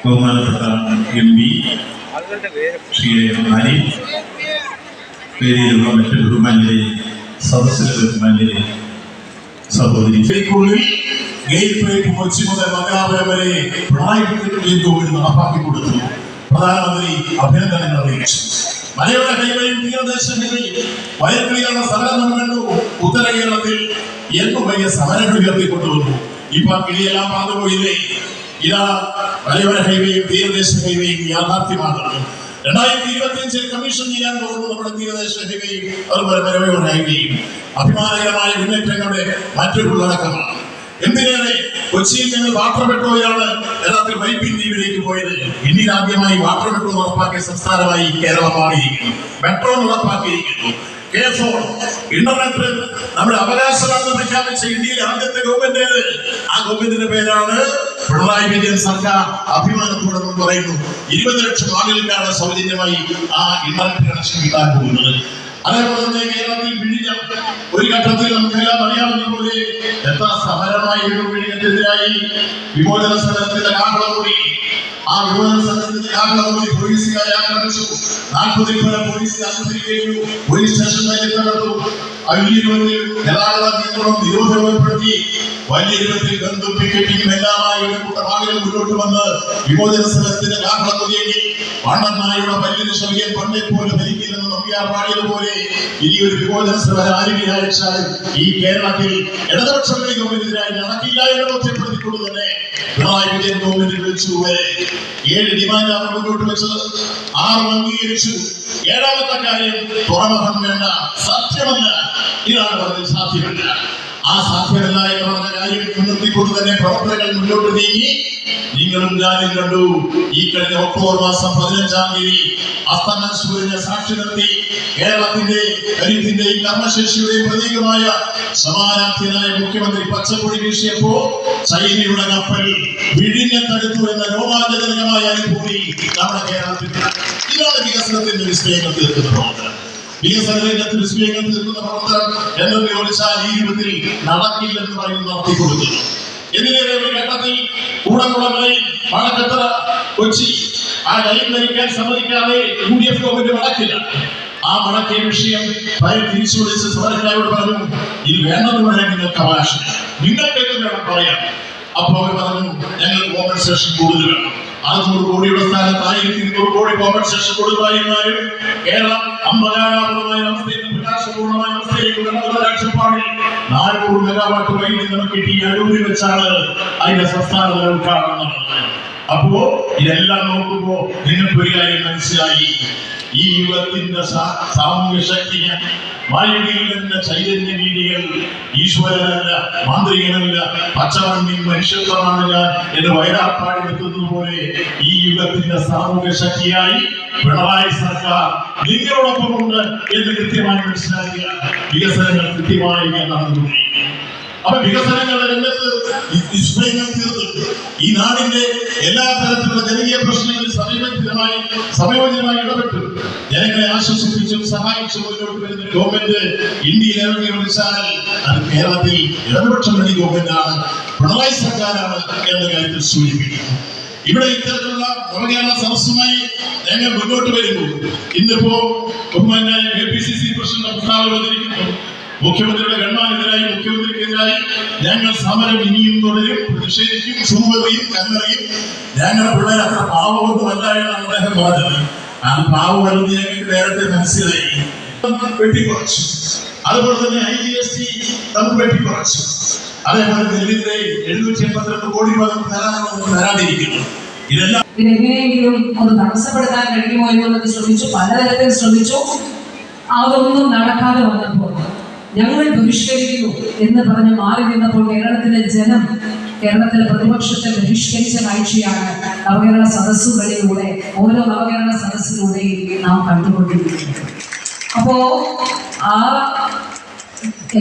ബഹുമാനപ്പെട്ട MP Shri Ali, വേദിയിലുള്ള മറ്റ് ബഹുമാന്യരെ, സദസ്സിലെ ബഹുമാന്യരെ, സഹോദരി, കൊച്ചി മുതൽ മംഗലാപുരം വരെ പിണറായി വിജയൻ നടപ്പാക്കി കൊടുത്തു. പ്രധാനമന്ത്രി അഭിനന്ദനങ്ങൾ അറിയിച്ചു. മലയോര ഹൈവേയും തീരദേശ ഹൈവേയും വയൽക്രികളുടെ സമരം കണ്ടു. ഉത്തര കേരളത്തിൽ എന്നും വലിയ സമരങ്ങൾ ഉയർത്തിക്കൊണ്ടുവന്നു. ഇപ്പൊ കിളിയെല്ലാം പാതുപോയില്ലേ? ഇതാ മലയോര ഹൈവേയും തീരദേശ ഹൈവേയും യാഥാർത്ഥ്യമാകുന്നു. 2025 കമ്മീഷൻ ചെയ്യാൻ പോകുന്നു നമ്മുടെ തീരദേശ ഹൈവേയും അതുപോലെ മലയോര ഹൈവേയും. അഭിമാനകരമായ മുന്നേറ്റങ്ങളുടെ മറ്റൊരു ഉള്ളടക്കമാണ്. എന്തിനേറെ കൊച്ചിയിൽ ഞങ്ങൾ വാട്ടർ മെട്രോയാണ് യഥാർത്ഥത്തിൽ വൈപ്പിൻ ദ്വീപിലേക്ക് പോയത്. ഇന്ത്യയിൽ ആദ്യമായി വാട്ടർ മെട്രോ നടപ്പാക്കിയ സംസ്ഥാനമായി കേരളം മാറിയിരിക്കുന്നു. മെട്രോ നടപ്പാക്കിയിരിക്കുന്നു. ഇന്റർനെറ്റ് നമ്മുടെ അവകാശമാണെന്ന് പ്രഖ്യാപിച്ച ഇന്ത്യയിലെ ആദ്യത്തെ ഗവൺമെന്റ്, ആ ഗവൺമെന്റിന്റെ പേരാണ് പിണറായി വിജയൻ സർക്കാർ. അഭിമാനത്തോടെ നമ്മൾ പറയുന്നു 20 ലക്ഷം ആളുകൾക്കാണ് സൗജന്യമായി ആ ഇന്റർനെറ്റ് കണക്ഷൻ കിട്ടാൻ പോകുന്നത്. അതേപോലെ തന്നെ കേരളത്തിൽ വിഴിഞ്ഞം ഒരു ഘട്ടത്തിൽ നമുക്കെല്ലാം അറിയാവുന്ന പോലെ എത്ര സമരമായിരുന്നു വിഴിഞ്ഞത്തിനെതിരായി. വിമോചന സമരത്തിന്റെ കാഹളമൂടി, ആ വിമോചന സമരത്തിന്റെ കാഹളമൂടി പോലീസുകാരെ ആക്രമിച്ചു. 40 പേരെ പോലീസ് ആശുപത്രിയിലേക്കു പോലീസ് സ്റ്റേഷനിലേക്ക് തകർത്തു. വലിയ രൂപത്തിൽ ഗതാഗത നിയന്ത്രണം നിരോധനപ്പെടുത്തി. വലിയ രൂപത്തിൽ ബന്ധും പിക്കറ്റിംഗും എല്ലാമായി ഒരു കൂട്ടം ആളുകൾ മുന്നോട്ട് വന്ന് വിമോചന സമരത്തിന്റെ കാഹളമൂടിയെങ്കിൽ വണ്ണനായുടെ വലിയ ശല്യം പണ്ടേ പോലെ ഭരിക്കില്ലെന്ന് നമ്പ്യാർ പാടിയതുപോലെ ഇനി ഒരു വിമോചന സമരം ആരംഭിച്ചാൽ ഈ കേരളത്തിൽ ഇടതുപക്ഷ ഗവൺമെന്റിനെതിരായി നടക്കില്ല എന്ന് ബോധ്യപ്പെടുത്തിക്കൊണ്ട് തന്നെ പിണറായി വിജയൻ ഗവൺമെന്റ് വിളിച്ചു. 7 ഡിമാൻഡാണ് മുന്നോട്ട് വെച്ചത്. 6 അംഗീകരിച്ചു. 7ാമത്തെ കാര്യം തുറമുഖം വേണ്ട, സാധ്യമല്ല. ഇതാണ് പറഞ്ഞത് സാധ്യമല്ല. ആ സാധ്യമല്ല എന്ന് പറഞ്ഞ കാര്യം മുൻനിർത്തിക്കൊണ്ട് തന്നെ പ്രവർത്തനങ്ങൾ മുന്നോട്ട് നീങ്ങി. നിങ്ങളും ഞാനും കണ്ടു. ഈ കഴിഞ്ഞ ഒക്ടോബർ മാസം 15-ാം തീയതി അസ്തമന സൂര്യനെ സാക്ഷി നിർത്തി കേരളത്തിന്റെ കരുത്തിന്റെയും കർമ്മശേഷിയുടെയും പ്രതീകമായ സമാനാർത്ഥ്യനായ മുഖ്യമന്ത്രി പച്ചപ്പൊടി വീശിയപ്പോ ചൈനയുടെ കപ്പൽ വിഴിഞ്ഞത്തടുത്തു എന്ന രോമാഞ്ചജനകമായ അനുഭൂതി നമ്മുടെ കേരളത്തിൽ. ഇതാണ് വികസനത്തിന്റെ വിസ്മയങ്ങൾ തീർക്കുന്ന പ്രവർത്തനം. വികസന രംഗത്ത് വിസ്മയങ്ങൾ തീർക്കുന്ന പ്രവർത്തനം എന്തെന്ന് ചോദിച്ചാൽ ഈ രൂപത്തിൽ നടക്കില്ലെന്ന് പറയുന്നത് നടത്തിക്കൊടുക്കുന്നു. എന്തിനേറെ ഒരു ഘട്ടത്തിൽ കൂടംകുളം ലൈൻ മഴക്കത്തറ കൊച്ചി ആ ലൈൻ ഭരിക്കാൻ സമ്മതിക്കാതെ UDF ഗവൺമെന്റ് മടക്കില്ല. ആ മടക്കിയ വിഷയം തിരിച്ചു വിളിച്ച് സമരക്കാരോട് പറഞ്ഞു, ഇത് വേണമെന്ന് പറയാൻ നിങ്ങൾക്ക് അവകാശം, നിങ്ങൾക്കെന്ത് വേണം പറയാം. അപ്പൊ അവർ പറഞ്ഞു, ഞങ്ങൾ കോമ്പൻസേഷൻ കൂടുതൽ വേണം. 600 കോടിയുടെ സ്ഥാനത്ത് 1200 കോടി കോമ്പൻസേഷൻ കൊടുത്തായിരുന്നാലും കേരളം അമ്പകാരാപൂർവമായ അവസ്ഥയിൽ പ്രകാശപൂർണമായ അവസ്ഥയിലേക്ക് കടന്നുള്ള കാഴ്ചപ്പാടിൽ 400 മെഗാവാട്ട് വൈദ്യുതി നമുക്ക് കിട്ടി. അടൂരിൽ വെച്ചാണ് അതിന്റെ സംസ്ഥാന ഉദ്ഘാടനം നടന്നത്. അപ്പോ ഇതെല്ലാം നോക്കുമ്പോ നിങ്ങൾക്ക് ഒരു കാര്യം മനസ്സിലായി. ഈ യുഗത്തിന്റെ സാമൂഹ്യ ശക്തിയെ വായുവിന്റെ ചൈതന്യ രീതികൾ ഈശ്വരനല്ല, മാന്ത്രികനല്ല, പച്ചമണ്ണിൻ മനുഷ്യത്വമാണ് ഞാൻ എന്ന് വൈരാപ്പാടി എത്തുന്നത് പോലെ ഈ യുഗത്തിന്റെ സാമൂഹ്യ ശക്തിയായി പിണറായി സർക്കാർ നിങ്ങളോടൊപ്പമുണ്ട് എന്ന് കൃത്യമായി മനസ്സിലാക്കിയ വികസനങ്ങൾ കൃത്യമായി നടന്നുകൊണ്ടിരിക്കുന്നു. അപ്പൊ വികസനങ്ങളുടെ രംഗത്ത് വിസ്മയങ്ങൾ തീർന്നു. ഈ നാടിന്റെ എല്ലാ തരത്തിലുള്ള ജനകീയ പ്രശ്നങ്ങളിൽ സമയോചിതമായി ഇടപെട്ടു ജനങ്ങളെ ആശ്വസിപ്പിച്ചും സഹായിച്ചു മുന്നോട്ട് വരുന്ന ഗവൺമെന്റ് ഇന്ത്യയിൽ ഇറങ്ങി വിളിച്ചാൽ അത് കേരളത്തിൽ ഇടതുപക്ഷ മുന്നണി ഗവൺമെന്റാണ്, പിണറായി സർക്കാരാണ് എന്ന കാര്യത്തിൽ സൂചിപ്പിക്കുന്നു. ഇവിടെ ഇത്തരത്തിലുള്ള നവകേരള സദസ്സുമായി ഞങ്ങൾ മുന്നോട്ട് വരുമ്പോൾ ഇന്നിപ്പോ ബഹുമാനായ APCC പ്രസിഡന്റ് പ്രസ്താവന വന്നിരിക്കുന്നു. മുഖ്യമന്ത്രിയുടെ ഗൺമാനെതിരായി, മുഖ്യമന്ത്രിക്കെതിരായി ഞങ്ങൾ സമരം ഇനിയും തുടരും, പ്രതിഷേധിക്കും, ചുമതലയും കല്ലറയും. ഞങ്ങളുടെ പിള്ളേർ അത്ര പാവമൊന്നുമല്ല എന്നാണ് അദ്ദേഹം പറഞ്ഞത്. ആ പാവമല്ലെന്ന് ഞങ്ങൾക്ക് നേരത്തെ മനസ്സിലായി. വെട്ടിക്കുറച്ചു. അതുപോലെ തന്നെ IGST നമുക്ക് വെട്ടിക്കുറച്ചു. അതേപോലെ നെല്ലിന്റെ 782 കോടി രൂപ നമുക്ക് തരാതിരിക്കുന്നു. ഇതെല്ലാം എങ്ങനെയെങ്കിലും ഒന്ന് തടസ്സപ്പെടുത്താൻ കഴിയുമോ എന്നുള്ളത് ശ്രമിച്ചു, പലതരത്തിൽ ശ്രമിച്ചു. അതൊന്നും നടക്കാതെ വന്നപ്പോൾ ഞങ്ങൾ ബഹിഷ്കരിക്കുന്നു എന്ന് പറഞ്ഞ് മാറി നിന്നപ്പോൾ കേരളത്തിലെ ജനം, കേരളത്തിലെ പ്രതിപക്ഷത്തെ ബഹിഷ്കരിച്ച കാഴ്ചയാണ് നവകേരള സദസ്സുകളിലൂടെ, ഓരോ നവകേരള സദസ്സിലൂടെയും നാം കണ്ടുകൊണ്ടിരിക്കുന്നത്. അപ്പോ ആ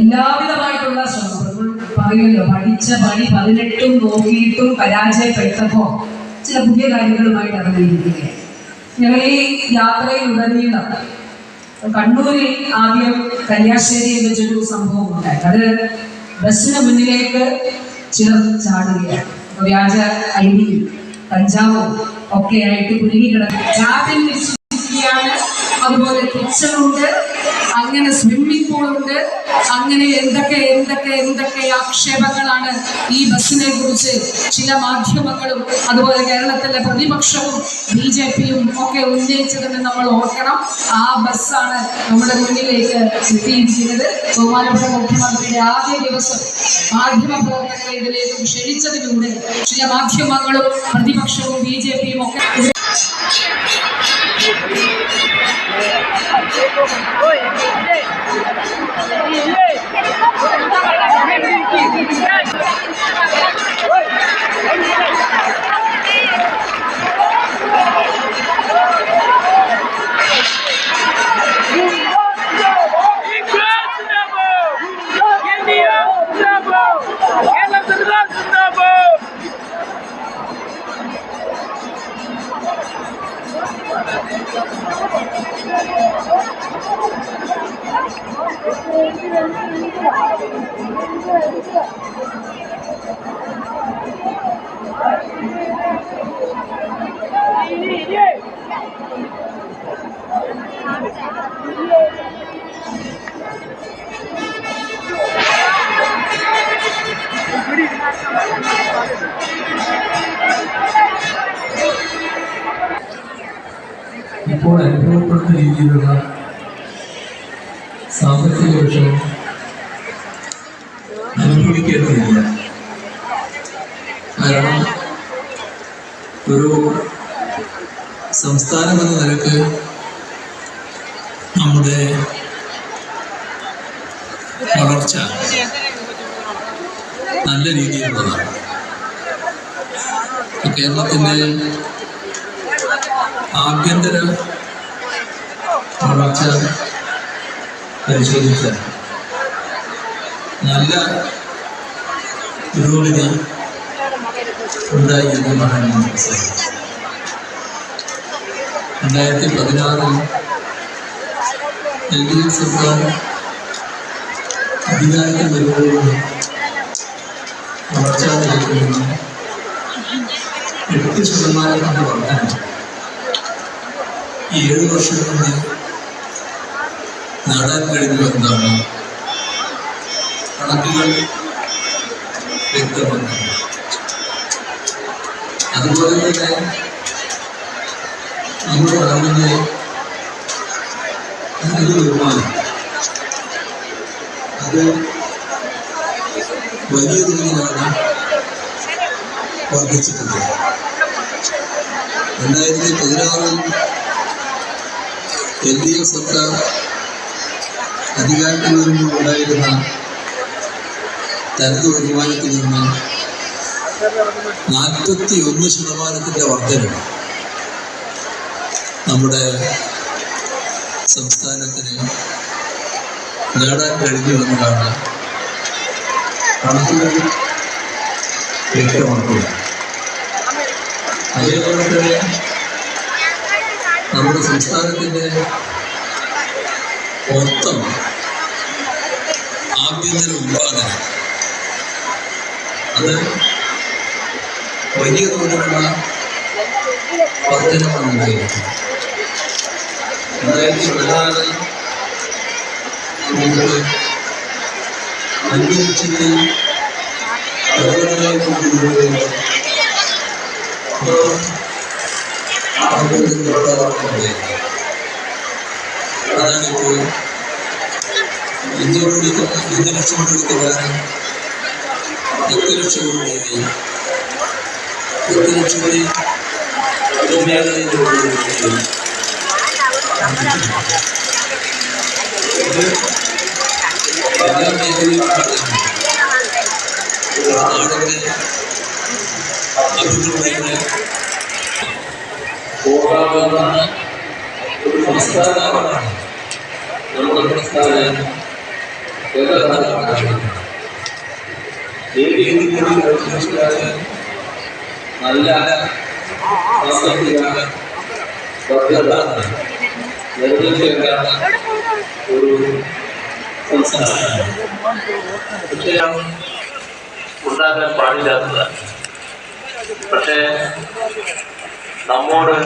എല്ലാവിധമായിട്ടുള്ള ശ്രമങ്ങൾ പറയുമല്ലോ, പഠിച്ച പണി 18 നോക്കിയിട്ടും പരാജയപ്പെട്ടപ്പോ ചില പുതിയ കാര്യങ്ങളുമായിട്ട് ഇറങ്ങിയിരിക്കുകയാണ്. ഞങ്ങൾ ഈ യാത്രയിൽ ഉടനീളം കണ്ണൂരിൽ ആദ്യം കല്യാശ്ശേരിയിൽ വെച്ചൊരു സംഭവം ഉണ്ടായി. അത് ബസ്സിന് മുന്നിലേക്ക് ചിലർ ചാടുകയാണ്. വ്യാജ ID കഞ്ചാവും ഒക്കെ ആയിട്ട് കുരുങ്ങി കിടക്കുകയാണ്. അതുപോലെ കിച്ചണുണ്ട്, അങ്ങനെ സ്വിമ്മിംഗ് പൂളുണ്ട്, അങ്ങനെ എന്തൊക്കെ ആക്ഷേപങ്ങളാണ് ഈ ബസ്സിനെ കുറിച്ച് ചില മാധ്യമങ്ങളും അതുപോലെ കേരളത്തിലെ പ്രതിപക്ഷവും BJPയും ഒക്കെ ഉന്നയിച്ചതെന്ന് നമ്മൾ ഓർക്കണം. ആ ബസ്സാണ് നമ്മുടെ മുന്നിലേക്ക് എത്തിയിരിക്കുന്നത്. ബഹുമാനപ്പെട്ട മുഖ്യമന്ത്രിയുടെ ആദ്യ ദിവസം മാധ്യമപ്രവർത്തകരെ ഇതിലേക്ക് ക്ഷണിച്ചതിലൂടെ ചില മാധ്യമങ്ങളും പ്രതിപക്ഷവും BJPയും ഒക്കെ ഇപ്പോൾ അനുഭവപ്പെടുന്ന രീതിയിലുള്ള സാമ്പത്തിക വിഷയം അനുഭവിക്കേണ്ടതില്ല. കാരണം ഒരു സംസ്ഥാനം എന്ന നിലക്ക് നമ്മുടെ വളർച്ച നല്ല രീതിയിലുള്ളതാണ്. കേരളത്തിൻ്റെ ആഭ്യന്തര വളർച്ച പരിശോധിച്ചാൽ നല്ല പുരോഗതി ഉണ്ടായി എന്ന് പറയാൻ സാധിക്കും. 2016 LDF സർക്കാർ അധികാരത്തിൽ വരുമ്പോഴും വളർച്ചാ നിരക്കിൽ നിന്ന് 8% വർധന ഈ 7 വർഷം കൊണ്ട് നേടാൻ കഴിഞ്ഞു എന്നാണ് കണക്കുകൾ വ്യക്തമാക്കുന്നത്. അതുപോലെ തന്നെ നമ്മുടെ നാടിൻ്റെ ഒരു വരുമാനം അത് വലിയ തോതിലാണ് വർദ്ധിച്ചിട്ടുള്ളത്. 2016 LDF സർക്കാർ അധികാരത്തിൽ വരുമ്പോൾ ഉണ്ടായിരുന്ന തനത് വരുമാനത്തിൽ നിന്ന് 41% വർധന നമ്മുടെ സംസ്ഥാനത്തിന് നേടാൻ കഴിഞ്ഞു എന്നതാണ് കണക്കുകൾ വ്യക്തമാക്കുക. അതേപോലെ തന്നെ നമ്മുടെ സംസ്ഥാനത്തിൻ്റെ മൊത്തം ആഭ്യന്തര ഉത്പാദനം അത് വലിയ തോതിലുള്ള വർധനമാണ് ഉണ്ടായിരിക്കുന്നത്. 2016 നമുക്ക് 5,60,000 കോടി രൂപയുടെ ആഭ്യന്തര ഉത്പാദനം ഉണ്ടായിരിക്കുന്നത്. അതാണിപ്പോൾ 5 ലക്ഷം കോടിക്ക് പകരം 10 ലക്ഷം കോടിയായി 10 ലക്ഷം കോടി എല്ലാ മേഖലയിലും നാടിൻ്റെ അഭിവൃദ്ധിയുടെ പോകാവുന്ന ഒരു സംസ്ഥാനമാണ് നമ്മുടെ പ്രസ്ഥാനം. നല്ല സാമ്പത്തിക ഭദ്രത നിർദ്ദേശിക്കുന്ന ഒരു സംസ്ഥാനമാണ്. ഉണ്ടാകാൻ പാടില്ലാത്തതാണ്. നമ്മോട്